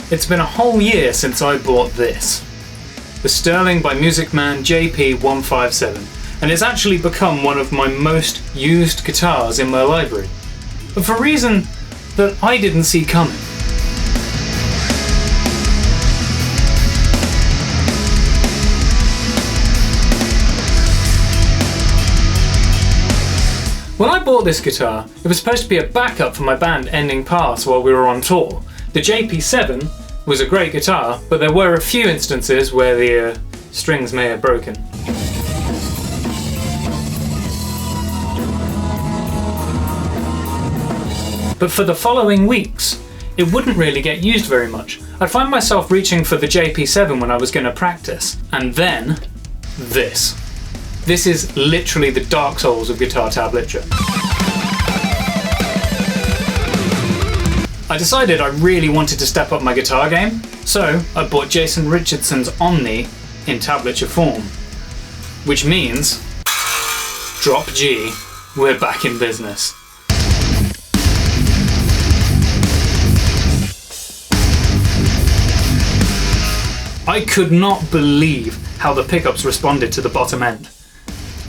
It's been a whole year since I bought this. The Sterling by Musicman JP157, and it's actually become one of my most used guitars in my library, but for a reason that I didn't see coming. When I bought this guitar, it was supposed to be a backup for my band Ending Pass while we were on tour. The JP7 was a great guitar, but there were a few instances where the strings may have broken. But for the following weeks, it wouldn't really get used very much. I'd find myself reaching for the JP7 when I was going to practice. And then, this. This is literally the Dark Souls of guitar tab literature. I decided I really wanted to step up my guitar game, so I bought Jason Richardson's Omni in tablature form. Which means, drop G, we're back in business. I could not believe how the pickups responded to the bottom end.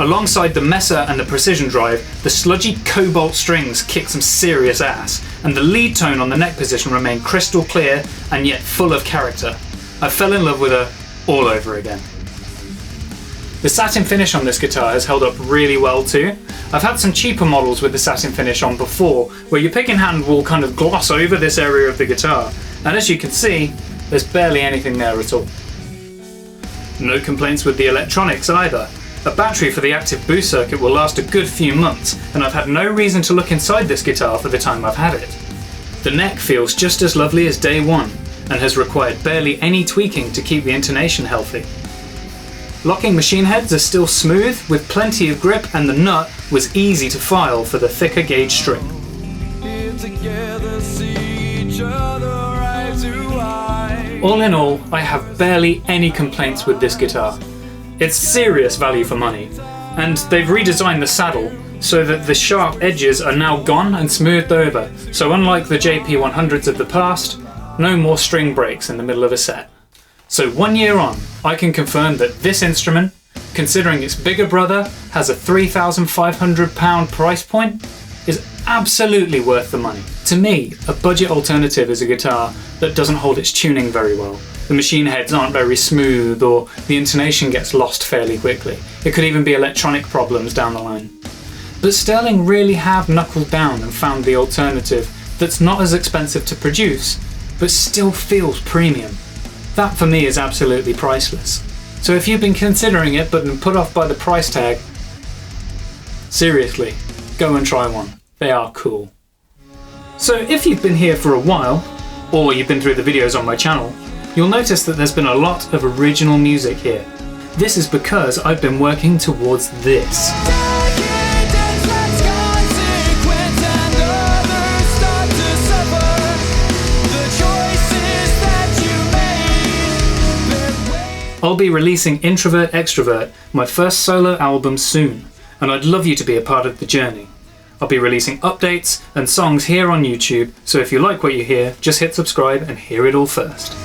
Alongside the Messer and the Precision Drive, the sludgy cobalt strings kicked some serious ass, and the lead tone on the neck position remained crystal clear and yet full of character. I fell in love with her all over again. The satin finish on this guitar has held up really well too. I've had some cheaper models with the satin finish on before, where your picking hand will kind of gloss over this area of the guitar, and as you can see, there's barely anything there at all. No complaints with the electronics either. A battery for the active boost circuit will last a good few months, and I've had no reason to look inside this guitar for the time I've had it. The neck feels just as lovely as day one, and has required barely any tweaking to keep the intonation healthy. Locking machine heads are still smooth, with plenty of grip, and the nut was easy to file for the thicker gauge string. All in all, I have barely any complaints with this guitar. It's serious value for money, and they've redesigned the saddle so that the sharp edges are now gone and smoothed over, so unlike the JP100s of the past, no more string breaks in the middle of a set. So 1 year on, I can confirm that this instrument, considering its bigger brother has a £3,500 price point, is absolutely worth the money. To me, a budget alternative is a guitar that doesn't hold its tuning very well. The machine heads aren't very smooth, or the intonation gets lost fairly quickly. It could even be electronic problems down the line. But Sterling really have knuckled down and found the alternative that's not as expensive to produce, but still feels premium. That for me is absolutely priceless. So if you've been considering it but been put off by the price tag, seriously, go and try one. They are cool. So if you've been here for a while, or you've been through the videos on my channel, you'll notice that there's been a lot of original music here. This is because I've been working towards this. I'll be releasing Introvert Extrovert, my first solo album, soon, and I'd love you to be a part of the journey. I'll be releasing updates and songs here on YouTube, so if you like what you hear, just hit subscribe and hear it all first.